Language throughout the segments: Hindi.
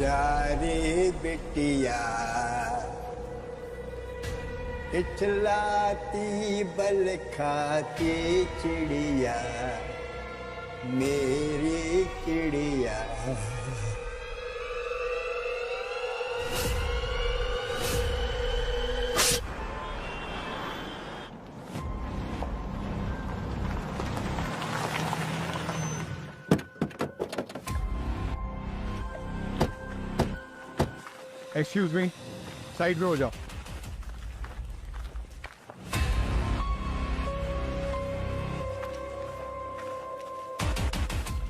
प्यारी बिटिया इचलाती बल खाती चिड़िया, मेरी चिड़िया। एक्सक्यूज मी, साइड में हो जाओ।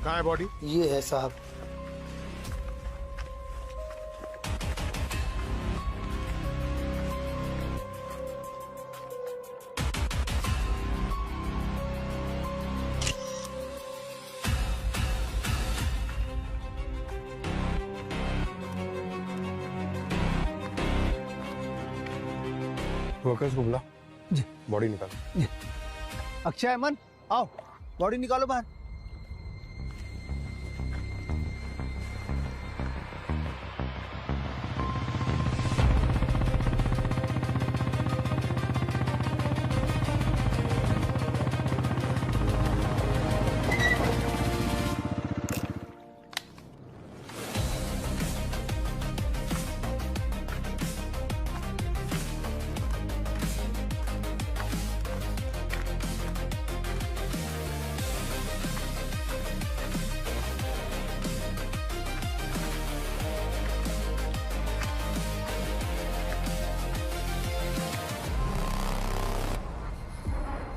कहाँ है बॉडी? ये है साहब। वर्कर्स को बुला जी। बॉडी निकालो। जी। अक्षय, अमन, आओ बॉडी निकालो बाहर।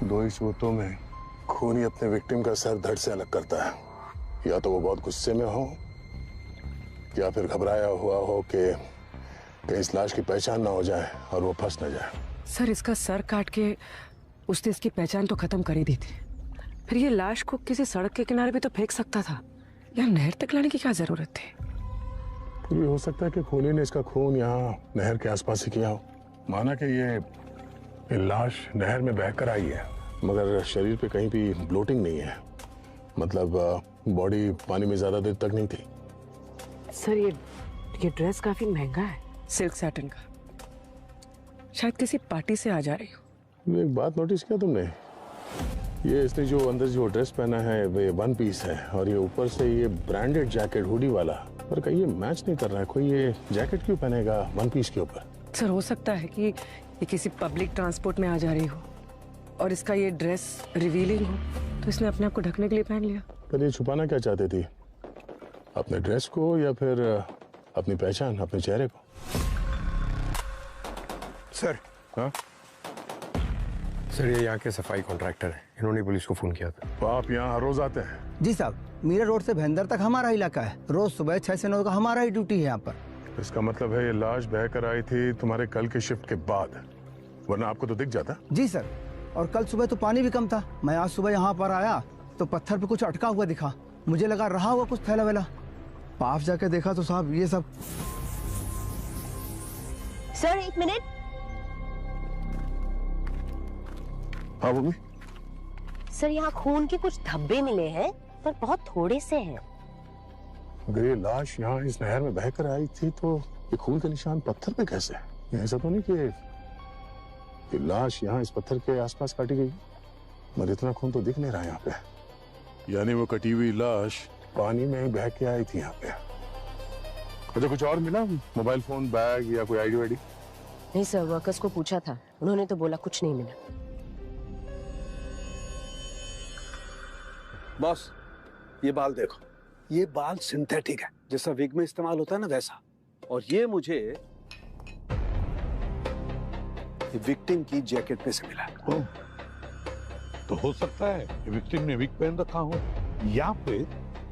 दो ही सूरतों में खून ही अपने विक्टिम का सर धड़ से अलग करता है। या तो वो बहुत गुस्से में हो या फिर घबराया हुआ हो कि कहीं इस लाश की पहचान ना हो जाए और वो फंस ना जाए। सर, इसका सर काट के उसने इसकी पहचान तो खत्म कर ही दी थी, फिर ये लाश को किसी सड़क के किनारे भी तो फेंक सकता था। यार, नहर तक लाने की क्या जरूरत थी? फिर भी हो सकता है कि खूनी ने इसका खून यहाँ नहर के आसपास ही किया हो। माना कि ये लाश नहर में बहकर आई है, मगर शरीर पे कहीं भी ब्लोटिंग नहीं है, मतलब बॉडी पानी में ज्यादा देर तक नहीं थी। सर, ये ड्रेस काफी महंगा है, सिल्क सैटिन का। शायद किसी पार्टी से आ जा रही हो। एक बात नोटिस किया तुमने? ये इसने जो अंदर जो ड्रेस पहना है वो वन पीस है, और ये ऊपर से ये ब्रांडेड जैकेट हुडी वाला, पर कहीं ये मैच नहीं कर रहा है। कोई ये जैकेट क्यों पहनेगा वन पीस के ऊपर? सर, हो सकता है कि ये किसी पब्लिक ट्रांसपोर्ट में आ जा रही हो और इसका ये ड्रेस रिवीलिंग हो, तो इसने अपने आप को ढकने के लिए पहन लिया। पर ये छुपाना क्या चाहती थी? अपने ड्रेस को या फिर अपनी पहचान, अपने चेहरे को? सर। हाँ सर, ये यहाँ के सफाई कॉन्ट्रैक्टर हैं, इन्होंने पुलिस को फोन किया था। तो आप यहाँ हर रोज आते हैं? जी साहब, मीरा रोड से भैंदर तक हमारा इलाका है। रोज सुबह 6 से 9 का हमारा ही ड्यूटी है यहाँ पर। इसका मतलब है ये लाश बहकर आई थी तुम्हारे कल के शिफ्ट के बाद, वरना आपको तो दिख जाता। जी सर, और कल सुबह तो पानी भी कम था। मैं आज सुबह यहाँ पर आया तो पत्थर पे कुछ अटका हुआ दिखा, मुझे लगा रहा हुआ कुछ थैला वेला। पास जाके देखा तो साहब ये सब। Sir, 1 minute. हाँ मम्मी। सर, यहाँ खून के कुछ धब्बे मिले हैं, पर बहुत थोड़े से हैं। अगर ये लाश यहाँ इस नहर में बहकर आई थी तो ये खून के निशान पत्थर पे कैसे? ये ऐसा तो नहीं कि ये लाश यहाँ इस पत्थर के आसपास काटी गई, मगर इतना खून तो दिख नहीं रहा यहाँ पे। यानी वो कटी हुई लाश पानी में ही बह के आई थी यहाँ पे। अच्छा, कुछ और मिला? मोबाइल फोन, बैग या कोई आईडी वाईडी? नहीं सर, वर्कर्स को पूछा था, उन्होंने तो बोला कुछ नहीं मिला। बॉस, ये बाल देखो, ये बाल सिंथेटिक है, जैसा विग में इस्तेमाल होता है ना वैसा। और ये मुझे विक्टिम की जैकेट पे से मिला। तो हो सकता है विक्टिम ने विग पहन रखा हो या फिर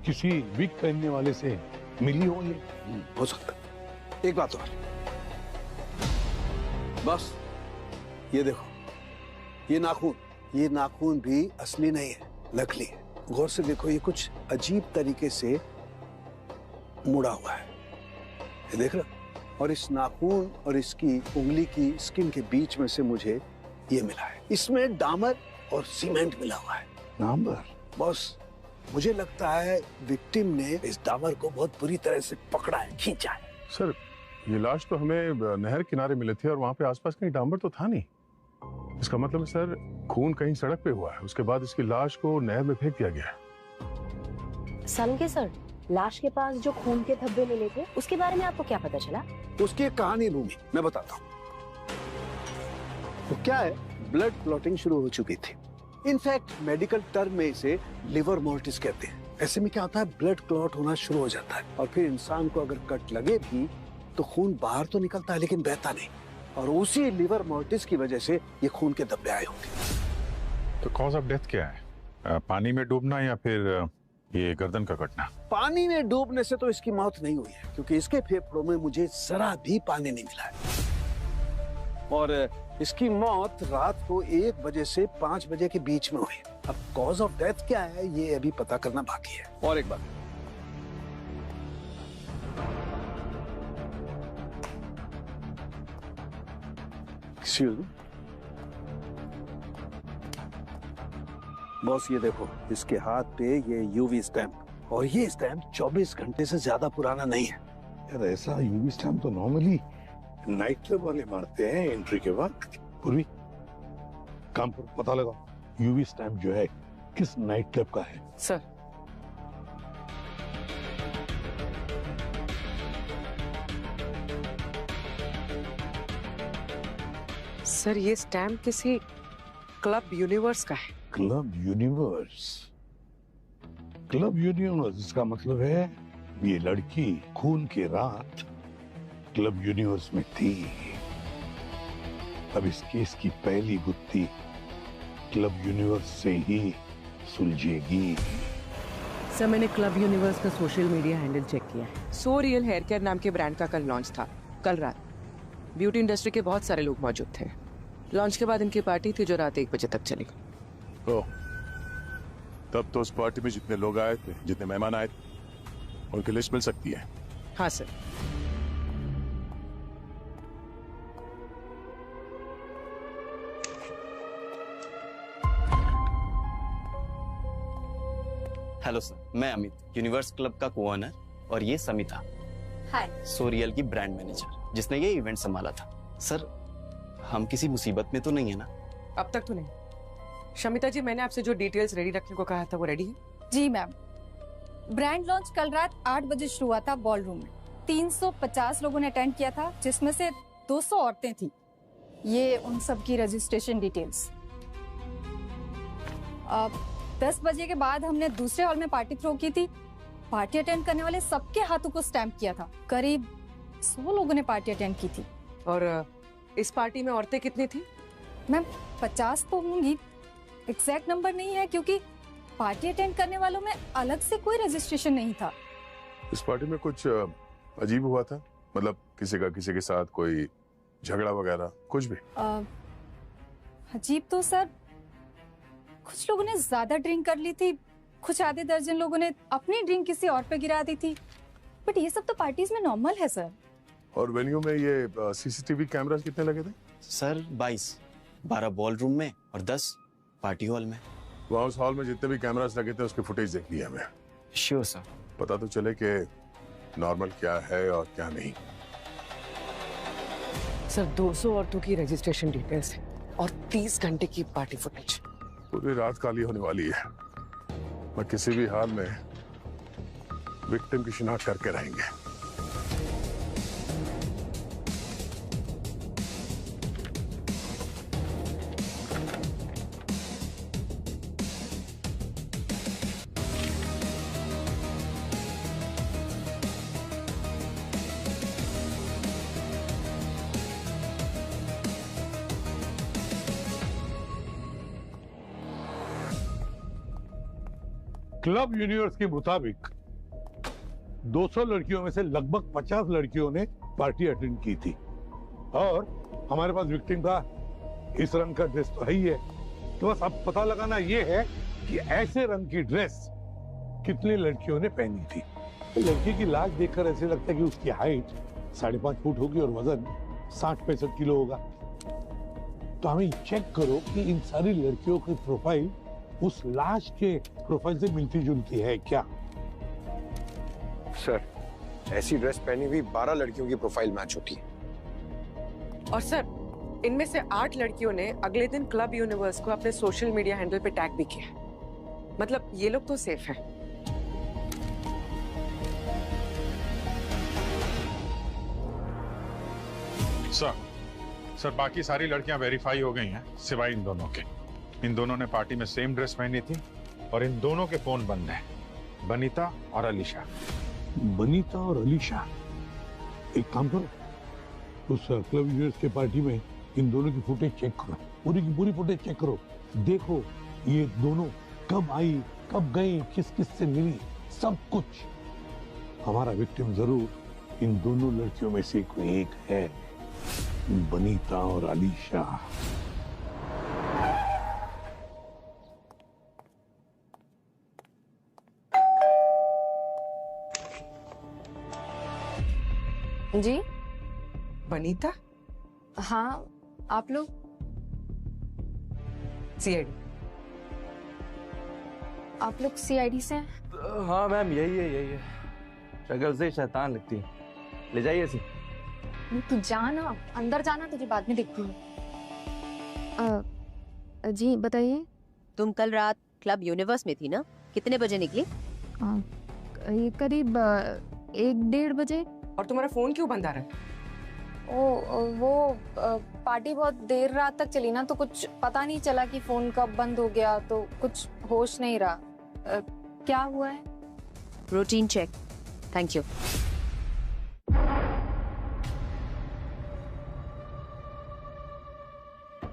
किसी विग पहनने वाले से मिली हो ये। हो सकता है। एक बात और बस, ये देखो, ये नाखून भी असली नहीं है, नकली है। गौर से देखो, ये कुछ अजीब तरीके से मुड़ा हुआ है, ये देख रहा। और इस नाखून और इसकी उंगली की स्किन के बीच में से मुझे ये मिला है। इसमें डामर और सीमेंट मिला हुआ है। डामर? बॉस, मुझे लगता है विक्टिम ने इस डामर को बहुत बुरी तरह से पकड़ा है, खींचा है। सर ये लाश तो हमें नहर किनारे मिली थी और वहां पे आसपास कहीं डांबर तो था नहीं। इसका मतलब है सर खून कहीं सड़क पे हुआ है, उसके बाद इसकी लाश को नहर में फेंक दिया गया है। सनके सर, लाश के पास जो खून के धब्बे मिले थे उसके बारे में आपको क्या पता चला? उसकी एक कहानी भूमि मैं बताता हूँ। तो क्या है, ब्लड क्लॉटिंग शुरू हो चुकी थी। इनफैक्ट मेडिकल टर्म में इसे लिवर मोर्टिस कहते हैं। ऐसे में क्या होता है, ब्लड क्लॉट होना शुरू हो जाता है और फिर इंसान को अगर कट लगे भी तो खून बाहर तो निकलता है लेकिन बहता नहीं, और उसी लिवर मोर्टिस की वजह से ये खून के धब्बे आए होंगे। तो कॉज ऑफ डेथ क्या है? पानी में डूबना या फिर ये गर्दन का कटना? पानी में डूबने से तो इसकी मौत नहीं हुई है, क्योंकि इसके फेफड़ों में मुझे जरा भी पानी नहीं मिला है। और इसकी मौत रात को 1 बजे से 5 बजे के बीच में हुई। अब कॉज ऑफ डेथ क्या है ये अभी पता करना बाकी है। और एक बात, बॉस ये देखो, इसके हाथ पे ये यूवी स्टैम्प, और ये स्टैम्प 24 घंटे से ज्यादा पुराना नहीं है। यार ऐसा यूवी स्टैम्प तो नॉर्मली नाइट क्लब वाले मारते हैं एंट्री के वक्त। पूर्वी काम पर पता लगा यूवी स्टैम्प जो है किस नाइट क्लब का है। सर सर ये स्टैम्प किसी क्लब यूनिवर्स का है। Club universe? क्लब यूनिवर्स इसका मतलब है ये लड़की खून की रात क्लब यूनिवर्स में थी। अब इस केस की पहली गुत्थी क्लब यूनिवर्स से ही सुलझेगी। सर मैंने क्लब यूनिवर्स का सोशल मीडिया हैंडल चेक किया है। सो रियल हेयर केयर नाम के ब्रांड का कल लॉन्च था। कल रात ब्यूटी इंडस्ट्री के बहुत सारे लोग मौजूद थे। लॉन्च के बाद इनकी पार्टी थी जो रात 1 बजे तक चली। ओह, तब तो उस पार्टी में जितने लोग आए थे, जितने मेहमान आए थे, उनकी लिस्ट मिल सकती है? हाँ सर। हेलो सर, मैं अमित, यूनिवर्स क्लब का को-ओनर, और ये समिता, हाय, सोरियल की ब्रांड मैनेजर, जिसने ये इवेंट संभाला था। सर हम किसी मुसीबत में तो नहीं है ना? अब तक तो नहीं। शमिता जी, मैंने आपसे जो डिटेल्स रेडी रखने को कहा था वो रेडी है? जी मैम। ब्रांड लॉन्च कल रात 8 बजे शुरू हुआ था बॉल रूम में। 350 लोगों ने अटेंड किया था, जिसमें से 200 औरतें थी। ये उन सब की रजिस्ट्रेशन डिटेल्स। 10 बजे के बाद हमने दूसरे हॉल में पार्टी थ्रो की थी। पार्टी अटेंड करने वाले सबके हाथों को स्टैम्प किया था। करीब 100 लोगों ने पार्टी अटेंड की थी। और इस पार्टी में औरतें कितनी थी? मैम 50 तो होंगी, एग्जैक्ट नंबर नहीं है क्योंकि पार्टी अटेंड करने वालों में अलग से कोई रजिस्ट्रेशन नहीं था। इस पार्टी में कुछ अजीब हुआ था? मतलब किसी का किसी के साथ कोई झगड़ा वगैरह कुछ भी? अजीब तो सर, कुछ लोगों ने ज्यादा ड्रिंक कर ली थी, कुछ आधे दर्जन लोगों ने अपनी ड्रिंक किसी और पे गिरा दी थी। बट ये सब तो पार्टीज में नॉर्मल है सर। और वेन्यू में ये सीसीटीवी कैमरास कितने लगे थे? सर 22, 12 बॉल रूम में और 10 पार्टी हॉल में। वहाँ उस हॉल में जितने भी कैमरास लगे थे उसके फुटेज देख लिया हमें। Sure sir. पता तो चले कि नॉर्मल क्या है और क्या नहीं। सर 200 औरतों की रजिस्ट्रेशन डिटेल्स है और 30 घंटे की पार्टी फुटेज। पूरी रात काली होने वाली है। मैं किसी भी हाल में विक्टिम की शिनाख्त करके रहेंगे। क्लब यूनिवर्स के मुताबिक 200 लड़कियों में से लगभग 50 लड़कियों ने पार्टी अटेंड की थी, और हमारे पास विक्टिम का इस रंग का ड्रेस तो है ही है। तो बस अब पता लगाना ये है कि ऐसे रंग की ड्रेस कितनी लड़कियों ने पहनी थी। लड़की की लाश देखकर ऐसे लगता है कि उसकी हाइट 5.5 फुट होगी और वजन 60-65 किलो होगा। तो हमें चेक करो कि इन सारी लड़कियों की प्रोफाइल उस लाश के प्रोफाइल से मिलती जुलती है क्या? सर, ऐसी ड्रेस पहनी हुई 12 लड़कियों की प्रोफाइल मैच होती है। और सर, इनमें से 8 लड़कियों ने अगले दिन क्लब यूनिवर्स को अपने सोशल मीडिया हैंडल पे टैग भी किया। मतलब ये लोग तो सेफ हैं। सर बाकी सारी लड़कियां वेरीफाई हो गई हैं सिवाय इन दोनों के। इन दोनों ने पार्टी में सेम ड्रेस पहनी थी और इन दोनों के फोन बंद हैं, बनीता और अलीशा। बनीता और अलीशा, एक काम करो, उस क्लब यूनिवर्स के पार्टी में इन दोनों की फुटेज चेक करो, पूरी की पूरी फुटेज चेक करो, देखो ये दोनों कब आई, कब गई, किस किस से मिली, सब कुछ। हमारा विक्टिम जरूर इन दोनों लड़कियों में से कोई एक है, बनीता और अलीशा। जी बनीता? हाँ, आप लोग? सीआईडी। आप लोग सीआईडी से हैं? हाँ मैम, यही है। शक्ल से शैतान लगती है। ले जाइए इसे। तू जाना, अंदर जाना, तुझे बाद में देखती हूँ। जी बताइए। तुम कल रात क्लब यूनिवर्स में थी ना? कितने बजे निकली? ये करीब 1-1:30 बजे। और तुम्हारा फोन क्यों बंद आ रहा है? वो पार्टी बहुत देर रात तक चली ना, तो कुछ पता नहीं चला कि फोन कब बंद हो गया, तो कुछ होश नहीं रहा। क्या हुआ है? Routine check. Thank you.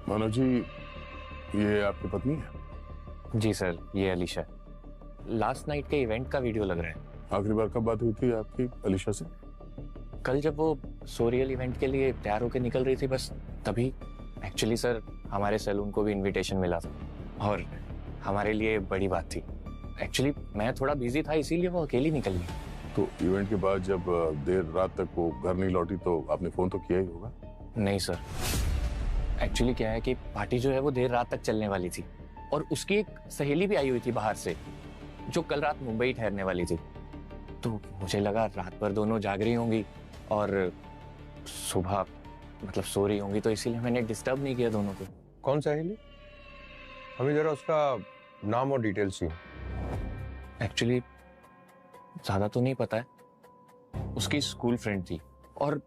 Manoj ji, ये आपकी पत्नी है? जी सर, ये अलीशा। लास्ट नाइट के इवेंट का वीडियो लग रहा है। आखिरी बार कब बात हुई थी आपकी अलीशा से? कल जब वो सोरियल इवेंट के लिए तैयार होकर निकल रही थी, बस तभी। एक्चुअली सर, हमारे सैलून को भी इनविटेशन मिला था और हमारे लिए बड़ी बात थी। एक्चुअली मैं थोड़ा बिजी था, इसीलिए वो अकेली निकल गई। तो इवेंट के बाद जब देर रात तक वो घर नहीं लौटी तो आपने फोन तो किया ही होगा? नहीं सर, एक्चुअली क्या है कि पार्टी जो है वो देर रात तक चलने वाली थी और उसकी एक सहेली भी आई हुई थी बाहर से, जो कल रात मुंबई ठहरने वाली थी। तो मुझे लगा रात भर दोनों जाग रही होंगी और सुबह मतलब सो रही होंगी, तो इसीलिए मैंने डिस्टर्ब नहीं किया दोनों को। कौन सहेली? हमें जरा उसका नाम और डिटेल्स ही। एक्चुअली ज्यादा तो नहीं पता है। उसकी स्कूल फ्रेंड थी और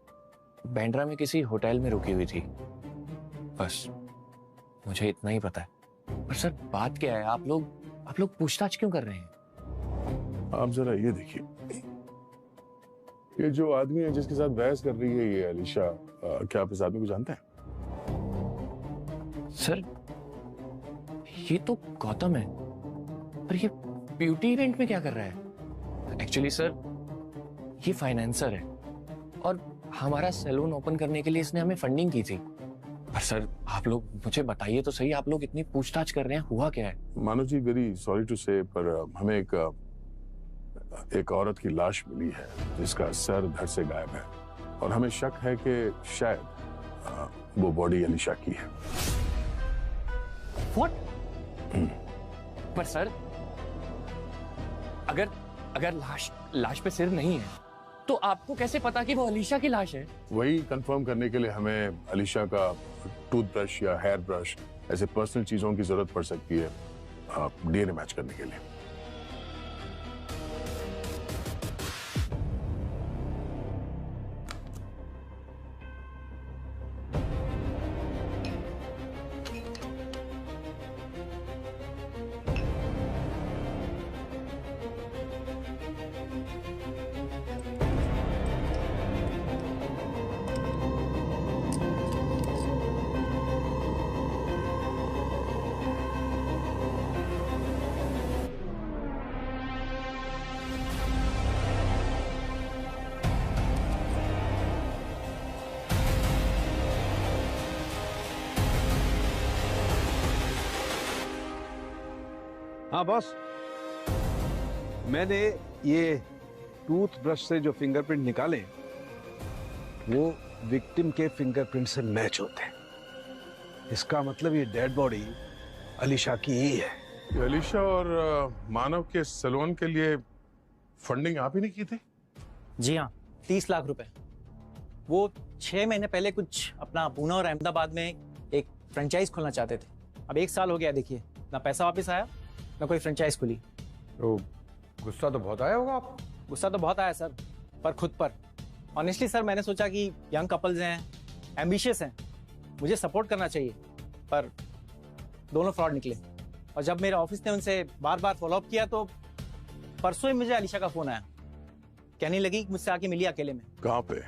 बैंड्रा में किसी होटल में रुकी हुई थी, बस मुझे इतना ही पता है। पर सर बात क्या है, आप लोग पूछताछ क्यों कर रहे हैं? आप जरा ये देखिए, ये जो आदमी है जिसके साथ बहस कर रही है ये अलीशा, क्या आप इस आदमी को जानते हैं? सर ये तो गौतम है, पर ये ब्यूटी इवेंट में क्या कर रहा है? एक्चुअली सर ये फाइनेंसर है और हमारा सैलून ओपन करने के लिए इसने हमें फंडिंग की थी। पर सर आप लोग मुझे बताइए तो सही, आप लोग इतनी पूछताछ कर रहे हैं, हुआ क्या है? मानो जी, वेरी सॉरी टू से, पर हमें एक औरत की लाश मिली है जिसका सर धड़ से गायब है और हमें शक है कि शायद वो बॉडी अलीशा की है। What? पर सर अगर लाश पे सिर नहीं है तो आपको कैसे पता कि वो अलीशा की लाश है? वही कंफर्म करने के लिए हमें अलीशा का टूथब्रश या हेयर ब्रश, ऐसे पर्सनल चीजों की जरूरत पड़ सकती है डीएनए मैच करने के लिए। हाँ बॉस, मैंने ये टूथब्रश से जो फिंगरप्रिंट निकाले वो विक्टिम के फिंगरप्रिंट से मैच होते हैं। इसका मतलब ये डेड बॉडी अलीशा की ही है। ये अलीशा और मानव के सैलून के लिए फंडिंग आप ही ने की थी? जी हाँ, 30 लाख रुपए। वो 6 महीने पहले कुछ अपना पूना और अहमदाबाद में एक फ्रेंचाइज खोलना चाहते थे। अब 1 साल हो गया, देखिए ना पैसा वापस आया ना कोई फ्रेंचाइज खुली। तो गुस्सा तो बहुत आया होगा आप? गुस्सा तो बहुत आया सर, पर खुद पर। ऑनेस्टली सर, मैंने सोचा कि यंग कपल्स हैं, एम्बिशियस हैं, मुझे सपोर्ट करना चाहिए, पर दोनों फ्रॉड निकले। और जब मेरे ऑफिस ने उनसे बार बार फॉलोअप किया तो परसों ही मुझे अलीशा का फोन आया। कहने लगी कि मुझसे आके मिली अकेले में। कहाँ पे?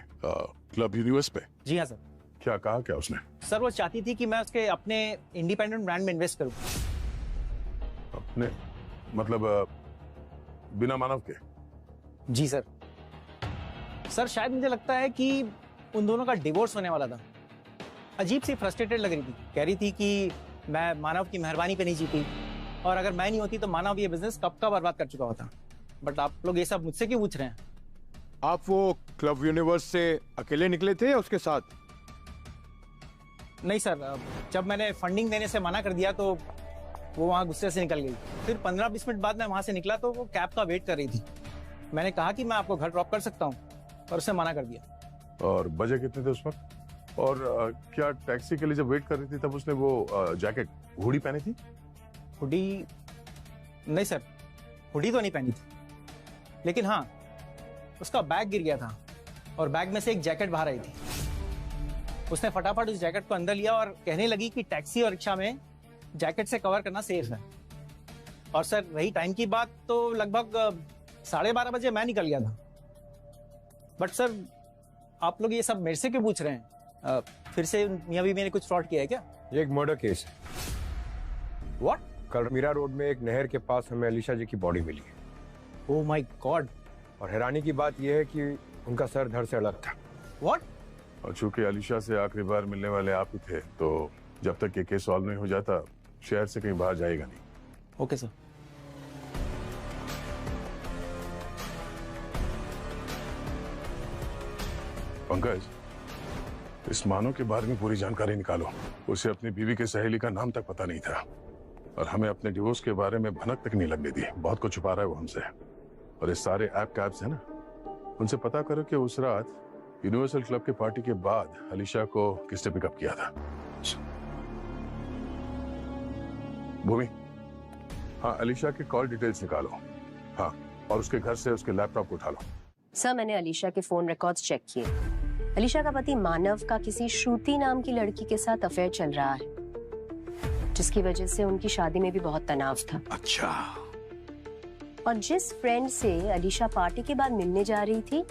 क्लब यूनिवर्स पे? जी हाँ सर। क्या कहा क्या उसने? सर वो चाहती थी कि मैं उसके अपने इंडिपेंडेंट ब्रांड में इन्वेस्ट करूं। अपने मतलब बिना मानव के? जी सर। सर शायद मुझे लगता है कि उन दोनों का डिवोर्स होने वाला था। अजीब सी फ्रस्ट्रेटेड लग रही थी। कह रही थी कि मैं मानव की मेहरबानी पे नहीं जीती, और अगर मैं नहीं होती तो मानव ये बिजनेस कब का बर्बाद कर चुका होता। बट आप लोग ये सब मुझसे क्यों पूछ रहे हैं? आप वो क्लब यूनिवर्स से अकेले निकले थे या उसके साथ? नहीं सर, जब मैंने फंडिंग देने से मना कर दिया तो वो वहाँ गुस्से से निकल गई। फिर 15-20 मिनट बाद मैं वहाँ से निकला तो वो कैब का वेट कर रही थी। मैंने कहा कि मैं आपको घर ड्रॉप कर सकता हूँ, पर उसने मना कर दिया। और बजे कितने थे उस वक्त? और क्या टैक्सी के लिए जब वेट कर रही थी तब उसने वो जैकेट हुडी पहनी थी? हुडी? नहीं सर, हुडी तो नहीं पहनी थी, लेकिन हाँ उसका बैग गिर गया था और बैग में से एक जैकेट बाहर आई थी। उसने फटाफट उस जैकेट को अंदर लिया और कहने लगी कि टैक्सी और रिक्शा में जैकेट से कवर करना सेफ है। और सर रही टाइम की बात, तो लगभग 12:30 बजे मैं निकल गया था। बट सर आप लोग ये सब मेरे से क्यों पूछ रहे हैं? फिर से मियां बीवी ने कुछ फ्रॉड किया है क्या? ये एक मर्डर केस है। व्हाट? कल मीरा रोड में एक नहर के पास हमें अलीशा जी की बॉडी मिली है। Oh my God. और हैरानी की बात यह है कि उनका सर धड़ से अलग था। व्हाट? और चूंकि अलीशा से आखिरी बार मिलने वाले आप ही थे, तो जब तक ये केस सॉल्व नहीं हो जाता शहर से कहीं बाहर जाएगा नहीं। Okay sir. पंकज, इस मानव के बारे में पूरी जानकारी निकालो। उसे अपनी बीवी के सहेली का नाम तक पता नहीं था, और हमें अपने डिवोर्स के बारे में भनक तक नहीं लगने दी। बहुत कुछ छुपा रहा है वो हमसे। और इस सारे ऐप कैप्स है ना, उनसे पता करो कि उस रात यूनिवर्सल क्लब के पार्टी के बाद अलीशा को किसने पिकअप किया था। भूमि, हाँ अलीशा के कॉल डिटेल्स निकालो। हाँ, और उसके घर से उसके लैपटॉप को उठा लो। सर मैंने अलीशा के फोन रिकॉर्ड्स चेक किए। अलीशा का पति मानव का किसी श्रुति नाम की लड़की के साथ अफेयर चल रहा है, जिसकी वजह से उनकी शादी में भी बहुत तनाव था। अच्छा। और जिस फ्रेंड से अलीशा पार्टी के बाद मिलने जा रही थी,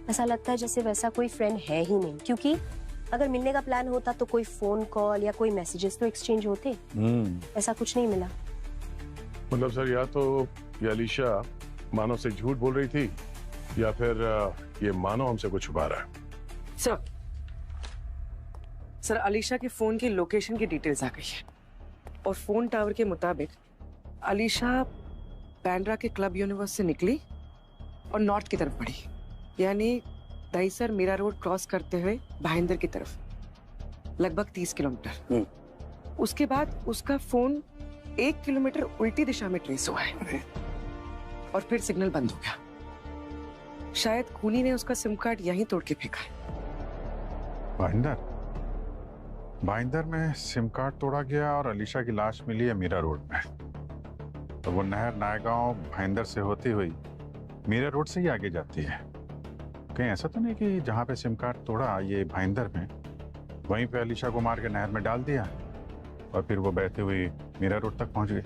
ऐसा लगता है जैसे वैसा कोई फ्रेंड है ही नहीं, क्योंकि अगर मिलने का प्लान होता तो कोई फोन कॉल या कोई मैसेजेस तो एक्सचेंज होते। ऐसा कुछ नहीं मिला। मतलब सर, या तो ये अलीशा मानव से झूठ बोल रही थी, या फिर ये मानव हमसे कुछ छुपा रहा है। सर अलीशा के फोन की लोकेशन की डिटेल्स आ गई है, और फोन टावर के मुताबिक अलीशा बैंड्रा के क्लब यूनिवर्स से निकली और नॉर्थ की तरफ बढ़ी, यानी दहीसर मीरा रोड क्रॉस करते हुए भाईंदर की तरफ, लगभग 30 किलोमीटर। उसके बाद उसका फोन 1 किलोमीटर उल्टी दिशा में ट्रेस हुआ है, और फिर सिग्नल बंद हो गया। शायद खूनी ने उसका सिम कार्ड यहीं तोड़ के फेंका है। भाईंदर में सिम कार्ड तोड़ा गया और अलीशा की लाश मिली है मीरा रोड में। तो वो नहर नायगांव भाईंदर से होती हुई मीरा रोड से ही आगे जाती है। कहीं ऐसा तो नहीं कि जहाँ पे सिम कार्ड तोड़ा ये भाईंदर में, वहीं पे अलीशा को मार के नहर में डाल दिया और फिर वो बहते हुए मीरा रोड तक पहुंच गई?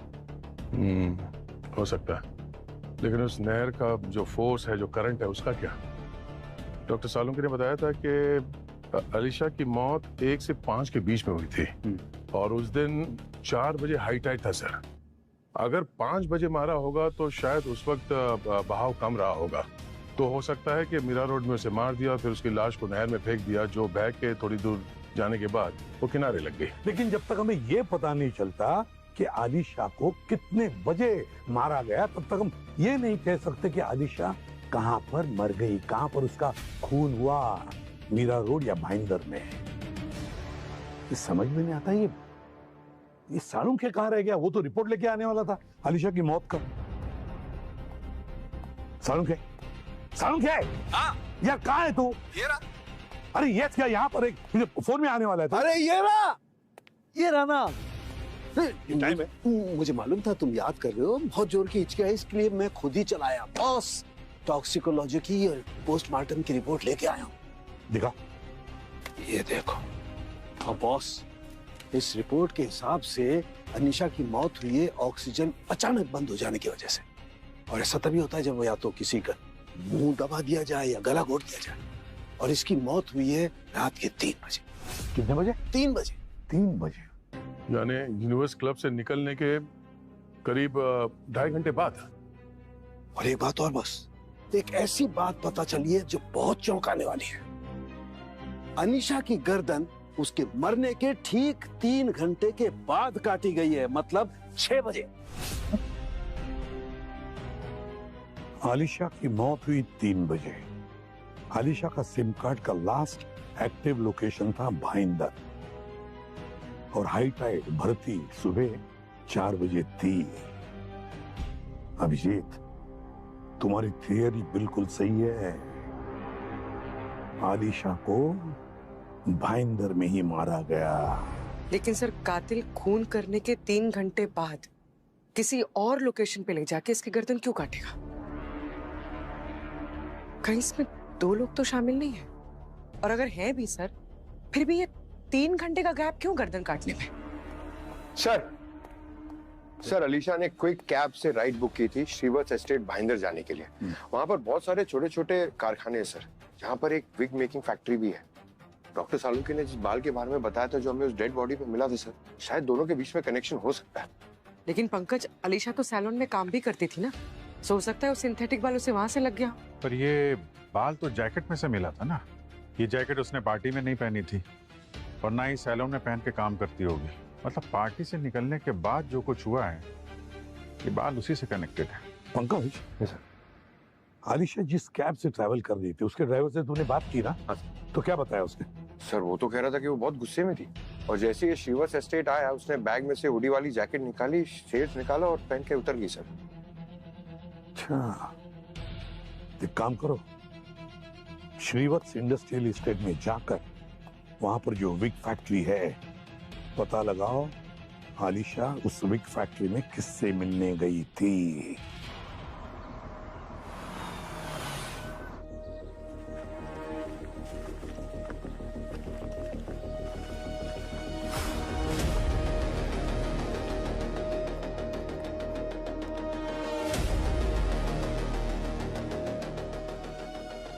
हो सकता है, लेकिन उस नहर का जो फोर्स है, जो करंट है, उसका क्या? डॉक्टर सालुंकी ने बताया था कि अलीशा की मौत 1 से 5 के बीच में हुई थी, और उस दिन 4 बजे हाई टाइड था सर। अगर 5 बजे मारा होगा तो शायद उस वक्त बहाव कम रहा होगा। तो हो सकता है कि मीरा रोड में उसे मार दिया, फिर उसकी लाश को नहर में फेंक दिया, जो बह के थोड़ी दूर जाने के बाद वो किनारे लग गई। लेकिन जब तक हमें ये पता नहीं चलता कि आलिशा को कितने बजे मारा गया, तब तक हम ये नहीं कह सकते कि आलिशा कहाँ पर मर गई, कहाँ पर उसका खून हुआ, मीरा रोड या भाईंदर में। ये समझ में नहीं आता। ये सालुंखे कहाँ रह गया? वो तो रिपोर्ट लेके आने वाला था आलिशा की मौत का। सालुंखे, सालुंखे, हाँ यार कहाँ है तू? ये रहा। अरे ये क्या यहाँ पर एक मुझे फोन में आने वाला है? अरे ये रहा ना। टाइम है। मुझे मालूम था तुम याद कर रहे हो, बहुत जोर की हिचकी है, इसलिए मैं खुद ही चलाया। बॉस, टॉक्सिकोलॉजी की पोस्टमार्टम की रिपोर्ट लेके आया हूँ। दिखा। ये देखो। हाँ बॉस, इस रिपोर्ट के हिसाब से अनीशा की मौत हुई है ऑक्सीजन अचानक बंद हो जाने की वजह से। और ऐसा तभी होता है जब वो या तो किसी का मुंह दबा दिया जाए या गला घोट दिया जाए। और इसकी मौत हुई है रात के 3 बजे। कितने बजे? 3 बजे। 3 बजे यानी यूनिवर्स क्लब से निकलने के करीब 2.5 घंटे बाद। और एक बात और बस, एक ऐसी बात पता चली है जो बहुत चौंकाने वाली है। अनीशा की गर्दन उसके मरने के ठीक 3 घंटे के बाद काटी गई है, मतलब 6 बजे। आलिशा की मौत हुई 3 बजे। आलिशा का सिम कार्ड का लास्ट एक्टिव लोकेशन था भाईंदर और हाई टाइड भर्ती सुबह 4 बजे थी। अभिजीत, तुम्हारी थियरी बिल्कुल सही है। आलिशा को भाईंदर में ही मारा गया। लेकिन सर, कातिल खून करने के 3 घंटे बाद किसी और लोकेशन पे ले जाके इसकी गर्दन क्यों काटेगा? कहीं इसमें 2 लोग तो शामिल नहीं है। और अगर है भी सर, फिर भी ये 3 घंटे का गैप क्यों गर्दन काटने में? सर अलीशा ने क्विक कैब से राइड बुक की थी श्रीवत्स एस्टेट भाईंदर जाने के लिए। वहां पर बहुत सारे छोटे छोटे कारखाने हैं सर, जहां पर एक विग मेकिंग फैक्ट्री भी है। डॉक्टर सालुंखे ने जिस बाल के बारे में बताया था जो हमें उस डेड बॉडी पे मिला था सर, शायद दोनों के बीच में कनेक्शन हो सकता है। लेकिन पंकज, अलीशा तो सैलून में काम भी करती थी ना, सो सकता है वो सिंथेटिक बाल उसे वहां से लग गया। पर ये बाल तो जैकेट में से मिला था ना। ये जैकेट उसने पार्टी में नहीं पहनी थी और ना ही सैलून में पहन के काम करती होगी। मतलब पार्टी से निकलने के बाद जो कुछ हुआ है, ये बाल उसी से कनेक्टेड है। पंकज, सर, आलिशा जिस कैब से ट्रैवल कर रही थी उसके ड्राइवर से तूने बात की ना? तो क्या बताया उसने? सर वो तो कह रहा था कि वो बहुत गुस्से में थी और जैसे ही श्रीवत्स एस्टेट आया उसने बैग में से हुडी वाली जैकेट निकाली, शेड्स निकाला और पहन के उतर गई सर। अच्छा, एक काम करो, श्रीवत्स इंडस्ट्रियल एस्टेट में जाकर वहां पर जो विग फैक्ट्री है पता लगाओ आलिशा उस विग फैक्ट्री में किससे मिलने गई थी।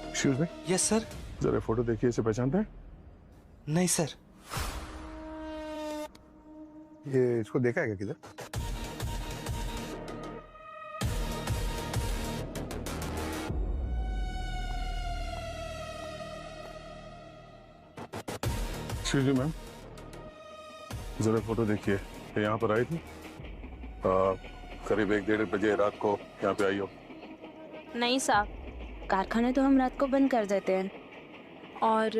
Excuse me. Yes sir. जरा फोटो देखिए, इसे पहचानते हैं? नहीं सर। ये इसको देखा है क्या किधर? एक्सक्यूज मी मैम, जरा फोटो देखिए। ये यहाँ पर आई थी करीब 1-1.5 बजे रात को यहाँ पे आई हो? नहीं साहब, कारखाने तो हम रात को बंद कर देते हैं और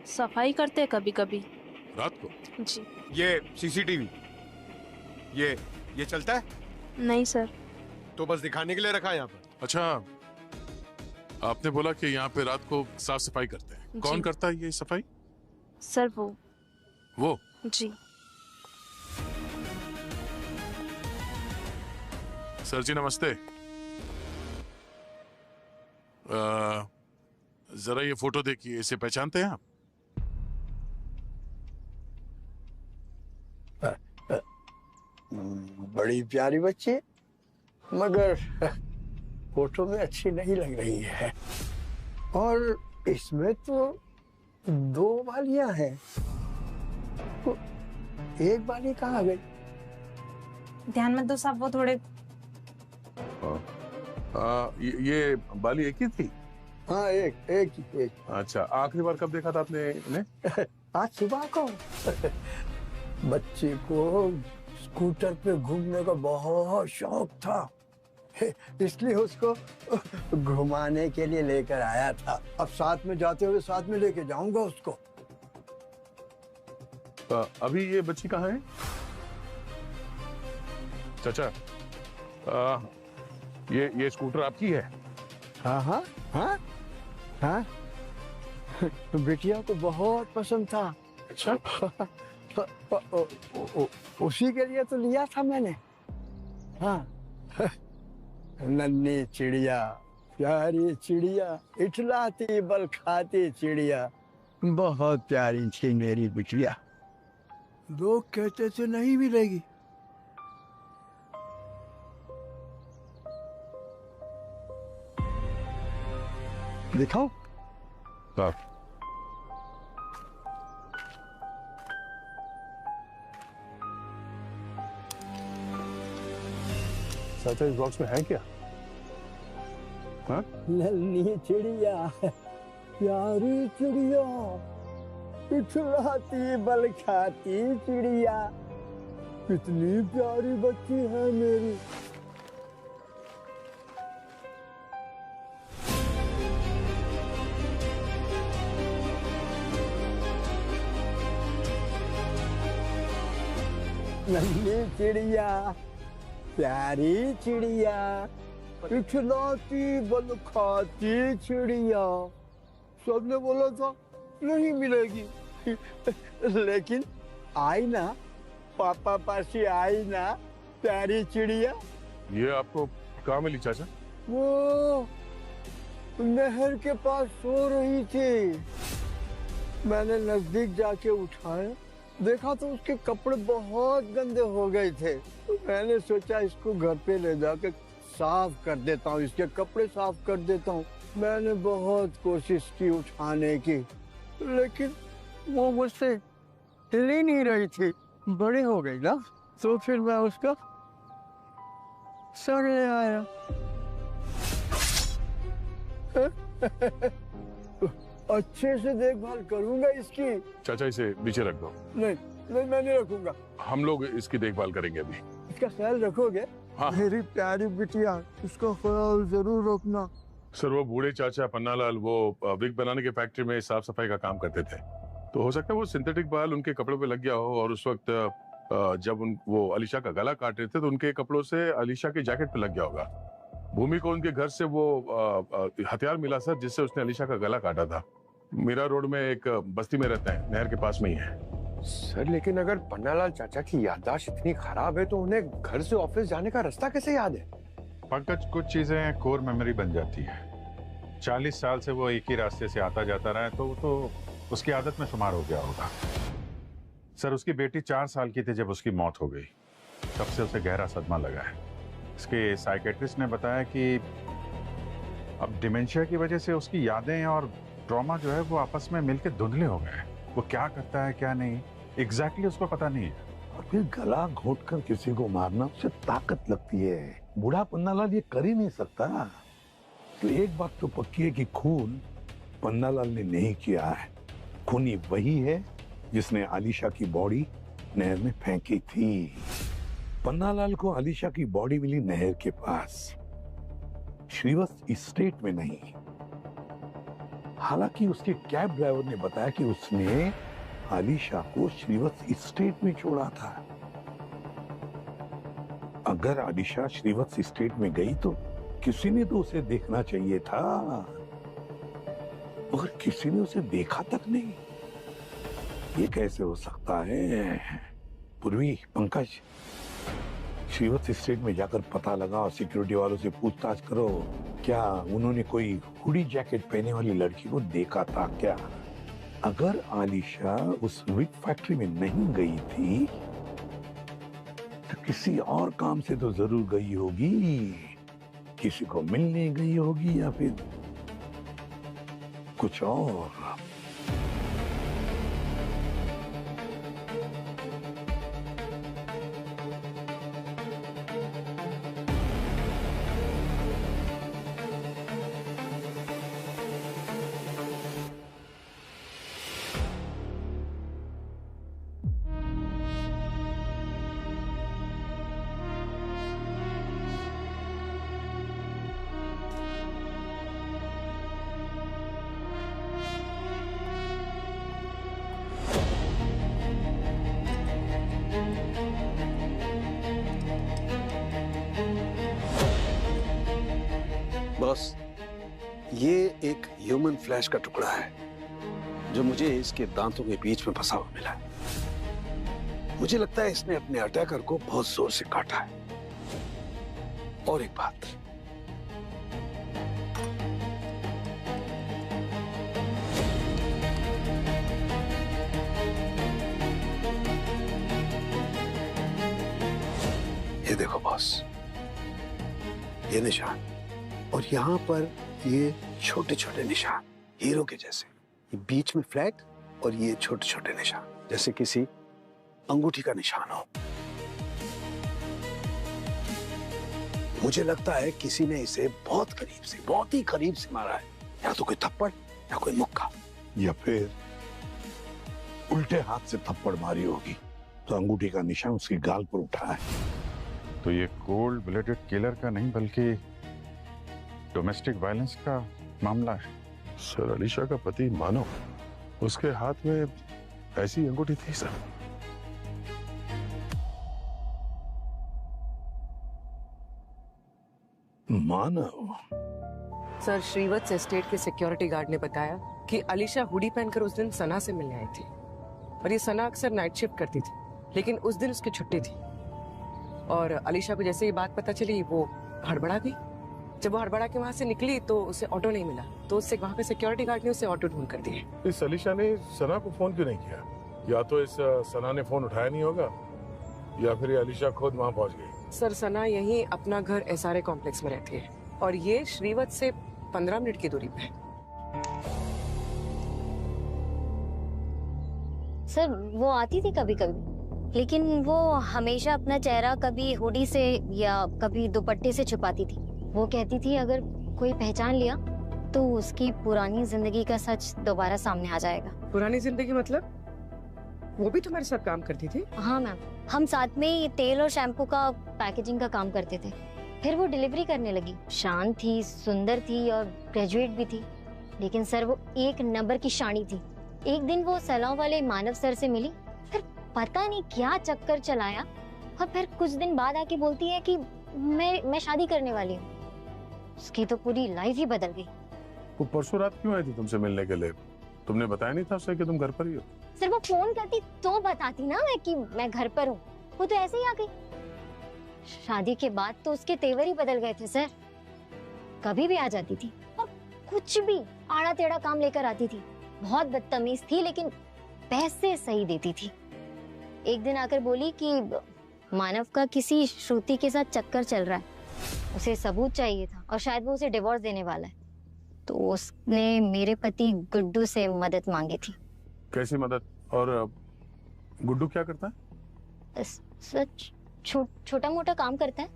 सफाई करते हैं कभी कभी रात को। जी। ये सीसीटीवी ये चलता है? नहीं सर। तो बस दिखाने के लिए रखा है यहाँ पर। अच्छा, आपने बोला कि यहाँ पे रात को साफ सफाई करते हैं। कौन करता है ये सफाई? सर वो। जी। सर जी नमस्ते। जरा ये फोटो देखिए, इसे पहचानते हैं आप? बड़ी प्यारी बच्ची, मगर फोटो में अच्छी नहीं लग रही है। और इसमें तो 2 बालियां हैं, तो एक बाली कहाँ गई? ध्यान मत दो साहब, वो थोड़े ये बाली एक ही थी? हाँ, एक। अच्छा, आखिरी बार कब देखा था आपने इन्हें? आज सुबह को। बच्चे को स्कूटर पे घूमने का बहुत शौक था, इसलिए उसको घुमाने के लिए लेकर आया था। अब साथ में जाते हुए साथ में लेके जाऊंगा उसको। अभी ये बच्ची कहाँ है? चाचा, ये स्कूटर आपकी है? हाँ हाँ हाँ हाँ, तो बिटिया को बहुत पसंद था। अच्छा। उसी के लिए तो लिया था मैंने। हाँ। नन्ही चिड़िया, प्यारी चिड़िया, इठलाती बल खाती चिड़िया, बहुत प्यारी थी मेरी बिटिया। लोग कहते थे नहीं मिलेगी, दिखाओ। चाचा इस बॉक्स में है क्या? हाँ? नन्ही चिड़िया, प्यारी चिड़िया, इठलाती बल खाती चिड़िया, कितनी प्यारी बच्ची है मेरी। नन्ही चिड़िया, प्यारी चिड़िया, इठलाती बल खाती चिड़िया, सबने बोला था नहीं मिलेगी, लेकिन आई ना, पापा पास ही आई ना प्यारी चिड़िया। ये आपको कहाँ मिली चाचा? वो नहर के पास सो रही थी, मैंने नजदीक जाके उठाया, देखा तो उसके कपड़े बहुत गंदे हो गए थे, तो मैंने सोचा इसको घर पे ले जाकर साफ कर देता हूँ, इसके कपड़े साफ कर देता हूँ। मैंने बहुत कोशिश की उठाने की, लेकिन वो मुझसे हिल ही नहीं रही थी, बड़ी हो गई ना, तो फिर मैं उसका सर ले आया। अच्छे से देखभाल करूंगा इसकी। चाचा इसे नीचे रख दो। नहीं नहीं, मैं नहीं रखूंगा। हम लोग इसकी देखभाल करेंगे अभी। इसका ख्याल रखोगे? हाँ। मेरी प्यारी बिटिया, इसका ख्याल जरूर रखना। सर वो बूढ़े चाचा पन्नालाल वो विग बनाने के फैक्ट्री में साफ सफाई का काम करते थे, तो हो सकता है वो सिंथेटिक बाल उनके कपड़ों पे लग गया हो, और उस वक्त जब वो अलीशा का गला काट रहे थे तो उनके कपड़ों से अलीशा के जैकेट पे लग गया होगा। भूमि को उनके घर से वो हथियार मिला सर, जिससे उसने अलीशा का गला काटा था। मीरा रोड में एक बस्ती में रहता है, नहर के पास में ही है। सर लेकिन अगर पन्नालाल चाचा की याददाश्त इतनी खराब है तो उन्हें घर से ऑफिस जाने का रास्ता कैसे याद है? पंकज, कुछ चीजें कोर मेमोरी बन जाती है। 40 साल से वो एक ही रास्ते से आता जाता रहा है, तो वो तो उसकी आदत में शुमार हो गया होगा। सर उसकी बेटी 4 साल की थी जब उसकी मौत हो गई, तब से उसे गहरा सदमा लगा है। इसके साइकेट्रिस्ट ने बताया कि अब डिमेंशिया की वजह से उसकी यादें और ट्रॉमा जो है वो आपस में मिलकर धुंधले हो गए। वो क्या करता है क्या नहीं एग्जैक्टली उसको पता नहीं है। और फिर गला घोट कर किसी को मारना उससे ताकत लगती है। बूढ़ा पन्नालाल ये कर ही नहीं सकता। तो एक बात तो पक्की है कि खून पन्नालाल ने नहीं किया है। खूनी वही है जिसने आलिशा की बॉडी नहर में फेंकी थी। पन्नालाल को आलिशा की बॉडी मिली नहर के पास, श्रीवत्स स्टेट में नहीं। हालांकि उसके कैब ड्राइवर ने बताया कि उसने आलिशा को श्रीवत्स स्टेट में छोड़ा था। अगर आलिशा श्रीवत्स स्टेट में गई तो किसी ने तो उसे देखना चाहिए था, मगर किसी ने उसे देखा तक नहीं। ये कैसे हो सकता है? पूर्वी, पंकज, श्रीवत्स स्टेट में जाकर पता लगाओ, सिक्योरिटी वालों से पूछताछ करो, क्या उन्होंने कोई हुडी जैकेट पहने वाली लड़की को देखा था क्या? अगर आलिशा उस विग फैक्ट्री में नहीं गई थी तो किसी और काम से तो जरूर गई होगी। किसी को मिलने गई होगी या फिर कुछ और। बॉस, ये एक ह्यूमन फ्लैश का टुकड़ा है जो मुझे इसके दांतों के बीच में फंसा हुआ मिला है। मुझे लगता है इसने अपने अटैकर को बहुत जोर से काटा है। और एक बात, ये देखो बॉस, ये निशान और यहां पर ये छोटे छोटे निशान हीरो के जैसे, ये बीच में फ्लैट और ये छोटे छोटे निशान जैसे किसी अंगूठी का निशान हो। मुझे लगता है किसी ने इसे बहुत करीब से, बहुत ही करीब से मारा है, या तो कोई थप्पड़ या कोई मुक्का, या फिर उल्टे हाथ से थप्पड़ मारी होगी तो अंगूठी का निशान उसके गाल पर उठा है। तो ये कोल्ड ब्लडेड किलर का नहीं बल्कि डोमेस्टिक वायलेंस का मामला है। सर, अलीशा का पति मानो, उसके हाथ में ऐसी अंगूठी थी सर। मानव? सर, श्रीवत्स एस्टेट के सिक्योरिटी गार्ड ने बताया कि अलीशा हुडी पहनकर उस दिन सना से मिलने आई थी और ये सना अक्सर नाइट शिफ्ट करती थी, लेकिन उस दिन उसकी छुट्टी थी और अलीशा को जैसे ये बात पता चली वो हड़बड़ा गई। जब वो हड़बड़ा के वहां से निकली तो उसे ऑटो नहीं मिला, तो उससे वहां पे सिक्योरिटी गार्ड ने उसे ऑटो ढूंढ कर दिया। इस अलीशा ने सना को फोन क्यों नहीं किया? या तो इस सना ने फोन उठाया नहीं होगा या फिर ये अलीशा खुद वहां पहुंच गई। सर, सना यही अपना घर एसआरए कॉम्प्लेक्स में रहती है और ये श्रीवत्स से 15 मिनट की दूरी पे है। सर, वो आती थी कभी कभी, लेकिन वो हमेशा अपना चेहरा कभी हुडी से या कभी दुपट्टे से छुपाती थी। वो कहती थी अगर कोई पहचान लिया तो उसकी पुरानी जिंदगी का सच दोबारा सामने आ जाएगा। पुरानी जिंदगी मतलब? वो भी तुम्हारे साथ काम करती थी? हाँ मैम, हम साथ में ही तेल और शैम्पू का पैकेजिंग का काम करते थे। फिर वो डिलीवरी करने लगी। शांत थी, सुंदर थी और ग्रेजुएट भी थी, लेकिन सर वो एक नंबर की शानी थी। एक दिन वो सलाह वाले मानव सर से मिली, फिर पता नहीं क्या चक्कर चलाया और फिर कुछ दिन बाद आके बोलती है कि मैं शादी करने वाली हूँ। उसकी तो पूरी लाइफ ही बदल गई। वो परसों रात क्यों आई थी तुमसे मिलने के लिए? तुमने बताया नहीं था उसे कि तुम घर पर ही हो? सर, वो फोन करती तो बताती ना मैं कि मैं घर पर हूँ। वो तो ऐसे ही आ गई। शादी के बाद तो उसके तेवर ही बदल गए थे सर। कभी भी आ जाती थी और कुछ भी आड़ा टेढ़ा काम लेकर आती थी। बहुत बदतमीज थी, लेकिन पैसे सही देती थी। एक दिन आकर बोली कि मानव का किसी श्रुति के साथ चक्कर चल रहा है, उसे सबूत चाहिए था और शायद वो उसे डिवोर्स देने वाला है। तो उसने मेरे पति गुड्डू से मदद मांगी थी। कैसी मदद? और गुड्डू क्या करता है? सच छोटा मोटा काम करता है,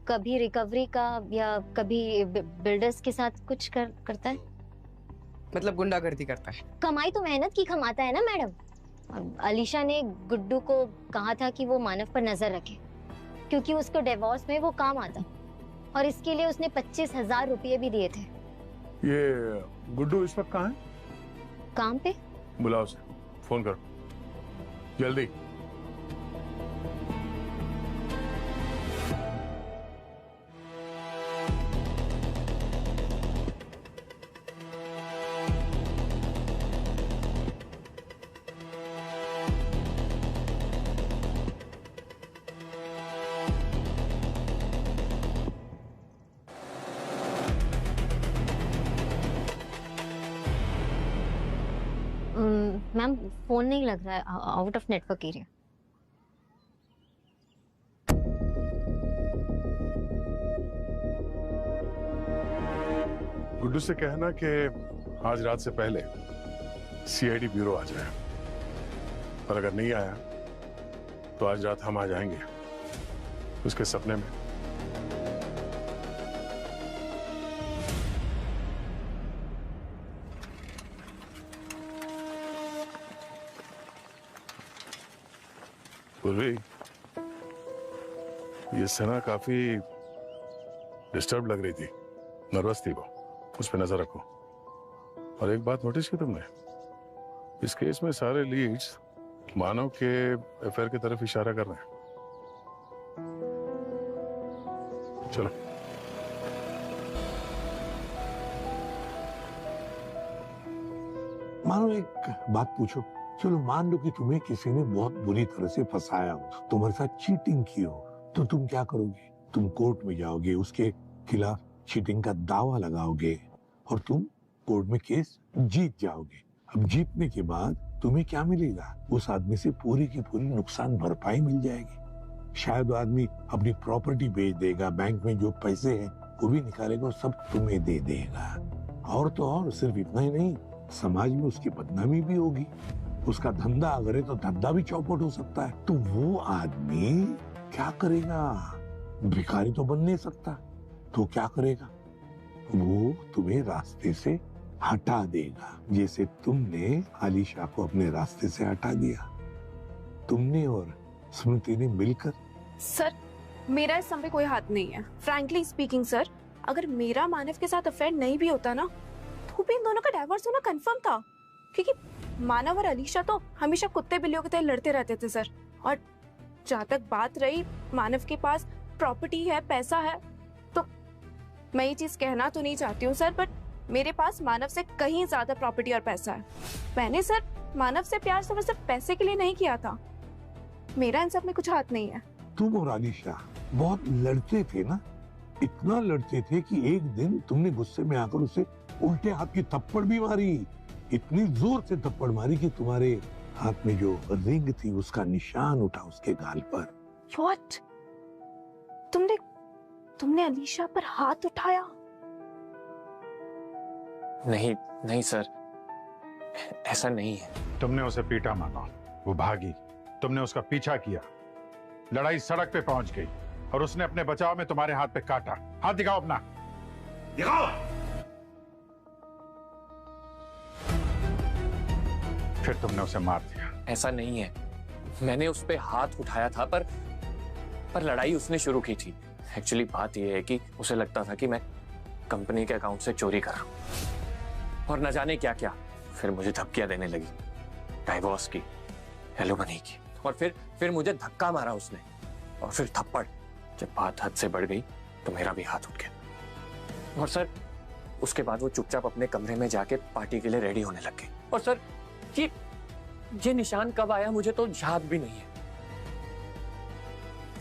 कभी रिकवरी का या कभी बिल्डर्स के साथ कुछ करता है। मतलब गुंडागर्दी करता है? कमाई तो मेहनत की कमाता है ना मैडम। अलीशा ने गुड्डू को कहा था कि वो मानव पर नजर रखे, क्योंकि उसको डिवोर्स में वो काम आता, और इसके लिए उसने 25,000 रुपये भी दिए थे। ये गुड्डू इस वक्त कहाँ है? काम पे। बुलाओ उसे, फोन करो जल्दी। मैम, फोन नहीं लग रहा है, out of network area. Guddu से कहना कि आज रात से पहले सीआईडी ब्यूरो आ जाए, और अगर नहीं आया तो आज रात हम आ जाएंगे उसके सपने में। पूर्वी, ये सना काफी डिस्टर्ब लग रही थी, नर्वस थी वो, उस पर नजर रखो। और एक बात नोटिस की तुमने? इस केस में सारे लीड्स मानव के अफेयर की तरफ इशारा कर रहे हैं। चलो। मानो एक बात पूछो, चलो मान लो कि तुम्हें किसी ने बहुत बुरी तरह से फंसाया हो, तुम्हारे साथ चीटिंग की हो, तो तुम क्या करोगे? तुम कोर्ट में जाओगे, उसके खिलाफ चीटिंग का दावा लगाओगे और तुम कोर्ट में केस जीत जाओगे। अब जीतने के बाद तुम्हें क्या मिलेगा? उस आदमी से पूरी की पूरी नुकसान भरपाई मिल जाएगी। शायद वो आदमी अपनी प्रॉपर्टी बेच देगा, बैंक में जो पैसे हैं वो भी निकालेगा और सब तुम्हें दे देगा। और तो और सिर्फ इतना ही नहीं, समाज में उसकी बदनामी भी होगी। उसका धंधा अगर है तो धंधा भी चौपट हो सकता है। तो वो आदमी क्या करेगा? भिखारी तो बन नहीं सकता, तो क्या करेगा? वो तुम्हें रास्ते से हटा देगा, जैसे तुमने आलिशा को अपने रास्ते से हटा दिया। तुमने और स्मृति ने मिलकर। सर, मेरा इस सब में कोई हाथ नहीं है। फ्रैंकली स्पीकिंग सर, अगर मेरा मानव के साथ अफेयर नहीं भी होता ना, तो भी इन दोनों का डाइवोर्स होना कंफर्म था, क्योंकि मानव और अलीशा तो हमेशा कुत्ते बिल्लियों की तरह लड़ते रहते थे सर। और जहाँ तक बात रही मानव के पास प्रॉपर्टी है, पैसा है, तो मैं ये चीज कहना तो नहीं चाहती हूँ सर, बट मेरे पास मानव से कहीं ज्यादा प्रॉपर्टी और पैसा है। मैंने सर मानव से प्यार सिर्फ पैसे के लिए नहीं किया था। मेरा इन सब में कुछ हाथ नहीं है। तुम और आलिशा बहुत लड़ते थे ना, इतना लड़ते थे कि एक दिन तुमने गुस्से में आकर उसे उल्टे हाथ की थप्पड़ भी मारी। इतनी जोर से थप्पड़ मारी कि तुम्हारे हाथ में जो रिंग थी उसका निशान उठा उसके गाल पर। What? तुमने अलीशा पर हाथ उठाया? नहीं नहीं सर, ऐसा नहीं है। तुमने उसे पीटा मानो, वो भागी, तुमने उसका पीछा किया, लड़ाई सड़क पे पहुंच गई और उसने अपने बचाव में तुम्हारे हाथ पे काटा। हाथ दिखाओ अपना, दिखाओ। फिर तुमने उसे मार दिया। ऐसा नहीं है, मैंने उस पे हाथ उठाया था, पर लड़ाई उसने शुरू की थी। एक्चुअली बात यह है कि उसे लगता था कि मैं कंपनी के अकाउंट से चोरी कर रहा हूं और न जाने क्या क्या। फिर मुझे धमकियां देने लगी, डाइवोर्स की, एलिमनी की, और फिर मुझे धक्का मारा उसने और फिर थप्पड़। जब बात हद से बढ़ गई तो मेरा भी हाथ उठ गया। और सर उसके बाद वो चुपचाप अपने कमरे में जाके पार्टी के लिए रेडी होने लग गई। और सर ये निशान कब आया मुझे तो याद भी नहीं है।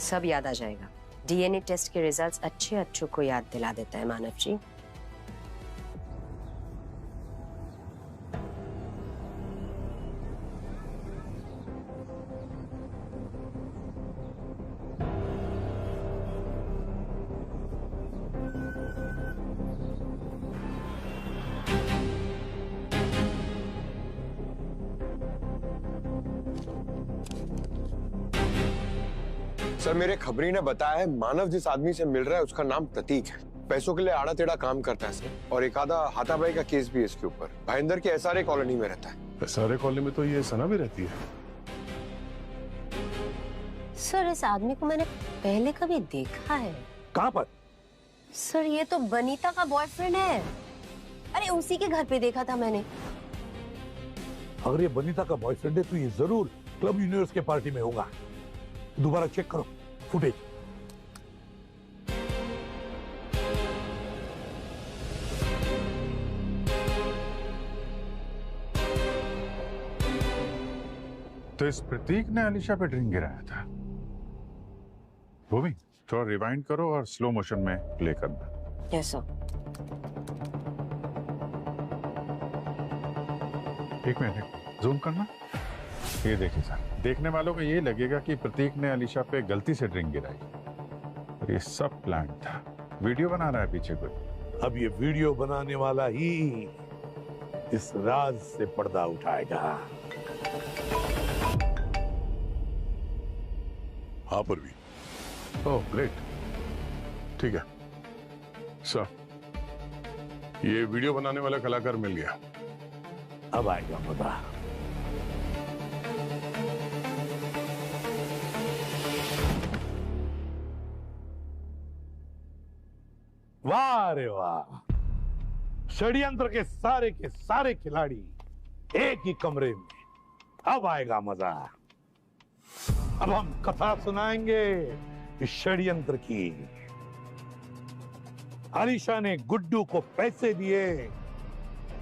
सब याद आ जाएगा। डीएनए टेस्ट के रिजल्ट्स अच्छे को याद दिला देता है मानव जी। सर मेरे खबरी ने बताया है मानव जिस आदमी से मिल रहा है उसका नाम प्रतीक है। पैसों के लिए आड़ा टेढ़ा काम करता है सर, और एक आधा हाथापाई का केस भी है इसके ऊपर। भाईंदर के एसआरए कॉलोनी में रहता है। एसआरए कॉलोनी में तो ये सना भी रहती है। सर इस आदमी को मैंने पहले कभी देखा है। कहाँ पर? सर ये तो बनीता का बॉयफ्रेंड है। अरे उसी के घर पे देखा था मैंने। अगर ये बनीता का बॉयफ्रेंड है तो ये जरूर क्लब यूनिवर्स के पार्टी में होगा। दोबारा चेक करो फुटेज। तो इस प्रतीक ने अलीशा पे ड्रिंक गिराया था। भूमि थोड़ा रिवाइंड करो और स्लो मोशन में प्ले करना। Yes sir. एक मिनट जूम करना। ये देखिए सर, देखने वालों को ये लगेगा कि प्रतीक ने अलीशा पे गलती से ड्रिंक गिराई, और ये सब प्लान था। वीडियो बना रहा है पीछे कोई। अब ये वीडियो बनाने वाला ही इस राज से पर्दा उठाएगा। हाँ परवीन। ओह ग्रेट, ठीक है सर, ये वीडियो बनाने वाला कलाकार मिल गया। अब आएगा मजा। वाह रे वाह, षड्यंत्र के सारे खिलाड़ी एक ही कमरे में। अब आएगा मजा। अब हम कथा सुनाएंगे इस षड्यंत्र की। आलिशा ने गुड्डू को पैसे दिए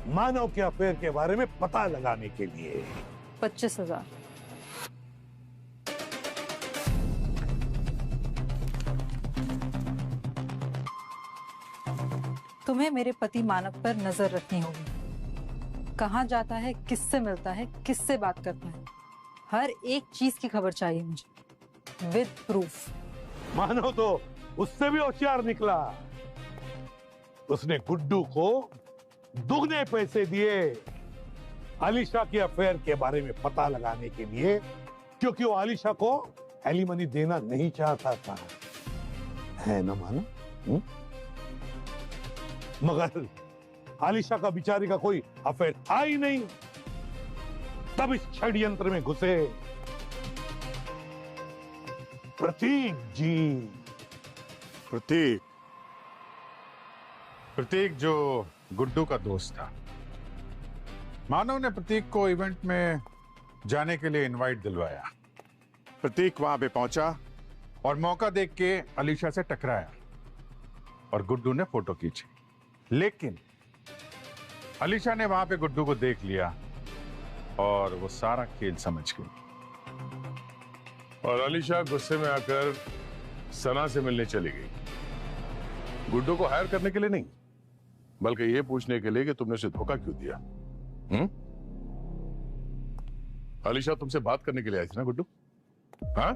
मानव के अफेयर के बारे में पता लगाने के लिए। 25,000। तुम्हें मेरे पति मानव पर नजर रखनी होगी। कहाँ जाता है, किससे मिलता है, किससे बात करता है, हर एक चीज की खबर चाहिए मुझे, विद प्रूफ। मानव तो उससे भी होशियार निकला। उसने गुड्डू को दुगने पैसे दिए आलिशा के अफेयर के बारे में पता लगाने के लिए, क्योंकि वो आलिशा को एलिमनी देना नहीं चाहता था, है ना मानव? मगर आलिशा का बिचारी का कोई अफेयर था ही नहीं। तब इस षड्यंत्र में घुसे प्रतीक जी। प्रतीक जो गुड्डू का दोस्त था। मानव ने प्रतीक को इवेंट में जाने के लिए इनवाइट दिलवाया। प्रतीक वहां पे पहुंचा और मौका देख के अलीशा से टकराया और गुड्डू ने फोटो खींची। लेकिन अलीशा ने वहां पे गुड्डू को देख लिया और वो सारा खेल समझ गई। और अलीशा गुस्से में आकर सना से मिलने चली गई। गुड्डू को हायर करने के लिए नहीं, बल्कि ये पूछने के लिए कि तुमने उसे धोखा क्यों दिया। अलीशा तुमसे बात करने के लिए आई थी ना गुड्डू? हाँ?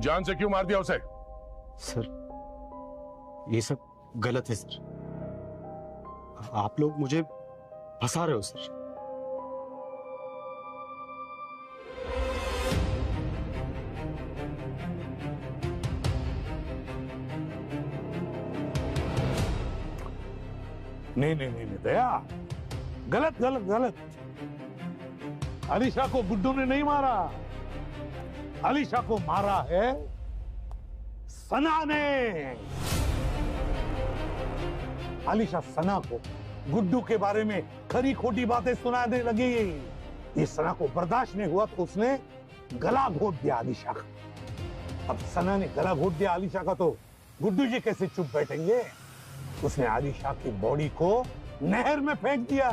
जान से क्यों मार दिया उसे? सर, ये सब गलत है सर। आप लोग मुझे फंसा रहे हो सर। नहीं दया, गलत गलत गलत। अलीशा को गुड्डू ने नहीं मारा, अलीशा को मारा है सना ने। अलीशा सना को गुड्डू के बारे में खरी खोटी बातें सुनाने लगी। ये सना को बर्दाश्त नहीं हुआ तो उसने गला घोट दिया अलीशा का। अब सना ने गला घोट दिया अलीशा का तो गुड्डू जी कैसे चुप बैठेंगे? उसने आलिशा की बॉडी को नहर में फेंक दिया।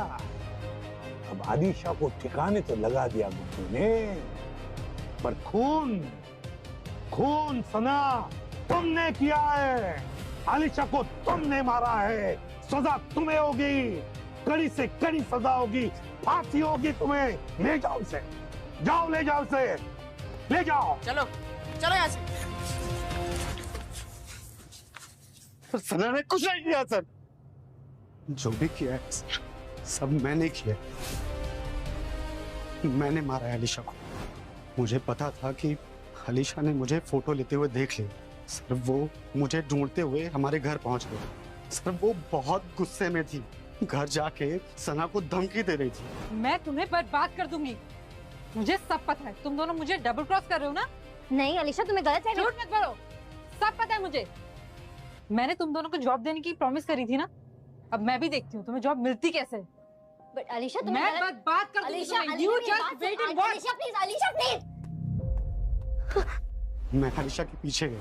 अब आलिशा को ठिकाने तो लगा दिया गुड्डू ने, पर खून सना तुमने किया है। आलिशा को तुमने मारा है, सजा तुम्हें होगी, कड़ी से कड़ी सजा होगी, फांसी होगी तुम्हें। ले जाओ इसे, जाओ ले जाओ इसे, ले जाओ। चलो चलो यहाँ से। सर, सना ने कुछ नहीं किया सर। जो भी किया है सर, सब मैंने किया। मैंने मारा है अलीशा को। मुझे पता था कि अलीशा ने मुझे फोटो लेते हुए देख लिया। सर, वो मुझे ढूंढते हुए हमारे घर पहुंच गए। सर, वो बहुत गुस्से में थी। घर जाके सना को धमकी दे रही थी। मैं तुम्हें बर्बाद कर दूंगी। मुझे सब पता है। तुम दोनों मुझे डबल क्रॉस कर रहे हो ना? नहीं अलीशा, तुम्हें गलत है। झूठ मत बोलो, सब पता है मुझे। मैंने तुम दोनों को जॉब देने की प्रॉमिस करी थी ना, अब मैं भी देखती हूँ तुम्हें जॉब मिलती कैसे। बट अलीशा, मैं बात कर दूंगी तुम्हें। You just wait and watch. Alisha please, Alisha please. मैं अलीशा के पीछे गया।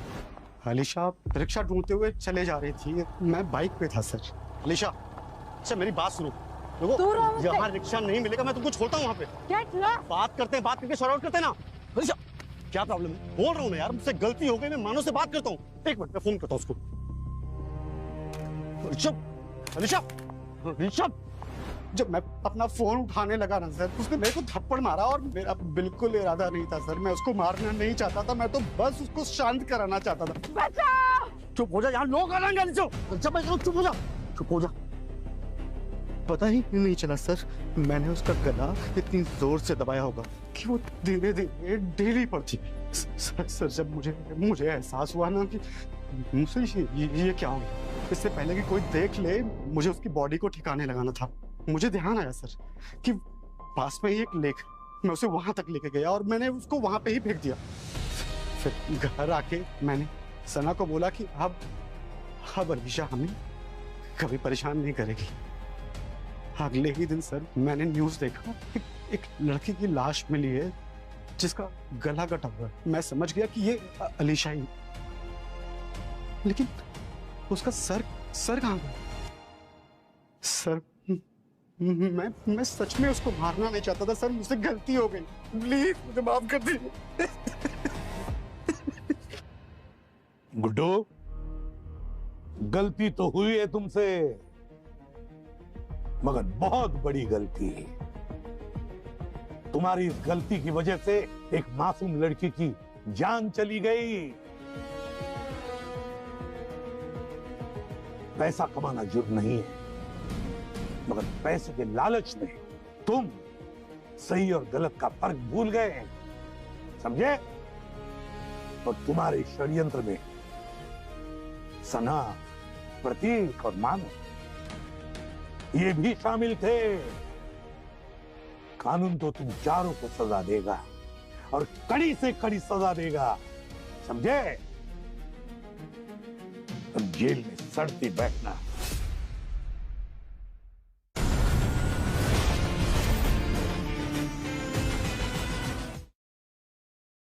अलीशा रिक्शा ढूंढते हुए चले जा रही थी, मैं बाइक पे था सर। अलीशा, अच्छा मेरी बात सुनो। देखो, यहाँ रिक्शा नहीं मिलेगा, मैं तुमको छोड़ता हूँ वहाँ पे। बात करते हैं, बात करके सॉर्ट आउट करते हैं ना। अलीशा, क्या प्रॉब्लम है? बोल रहा हूँ ना यार, मुझसे गलती हो गई, मैं मानो से बात करता हूँ। एक मिनट, मैं फोन करता हूँ उसको। अलीशा, अलीशा, जब मैं अपना फोन उठाने लगा ना सर, उसने मेरे को थप्पड़ मारा और मेरा बिल्कुल इरादा नहीं था सर। मैं उसको मारना नहीं चाहता था, मैं तो बस उसको शांत कराना चाहता था। बचाओ! चुप हो जा, यहाँ लोग आ रहे हैं। चुप हो जा, चुप हो जा। पता ही नहीं चला सर, मैंने उसका गला इतनी जोर से दबाया होगा कि वो धीरे धीरे ढीली पड़ती। सर, जब मुझे एहसास हुआ ना कि मुझसे ये क्या हो गया, इससे पहले कि कोई देख ले, मुझे उसकी बॉडी को ठिकाने लगाना था। मुझे ध्यान आया सर कि पास में ही एक लेक, मैं उसे वहां तक लेके गया और मैंने उसको वहां पे ही फेंक दिया। फिर घर आके मैंने सना को बोला कि अब अलीशा हमें कभी परेशान नहीं करेगी। अगले ही दिन सर, मैंने न्यूज देखा, एक लड़की की लाश मिली है जिसका गला कटा हुआ है। मैं समझ गया कि ये अलीशा ही, लेकिन उसका सर कहाँ गया? सर, मैं सच में उसको मारना नहीं चाहता था सर, मुझसे गलती हो गई, प्लीज मुझे माफ कर दीजिए। गुड्डू, गलती तो हुई है तुमसे, मगर बहुत बड़ी गलती। तुम्हारी इस गलती की वजह से एक मासूम लड़की की जान चली गई। पैसा कमाना जुर्म नहीं है, मगर पैसे के लालच में तुम सही और गलत का फर्क भूल गए, समझे? और तुम्हारे षड्यंत्र में सना, प्रतीक और मानव ये भी शामिल थे। कानून तो तुम चारों को सजा देगा और कड़ी से कड़ी सजा देगा, समझे? अब जेल में सड़ती बैठना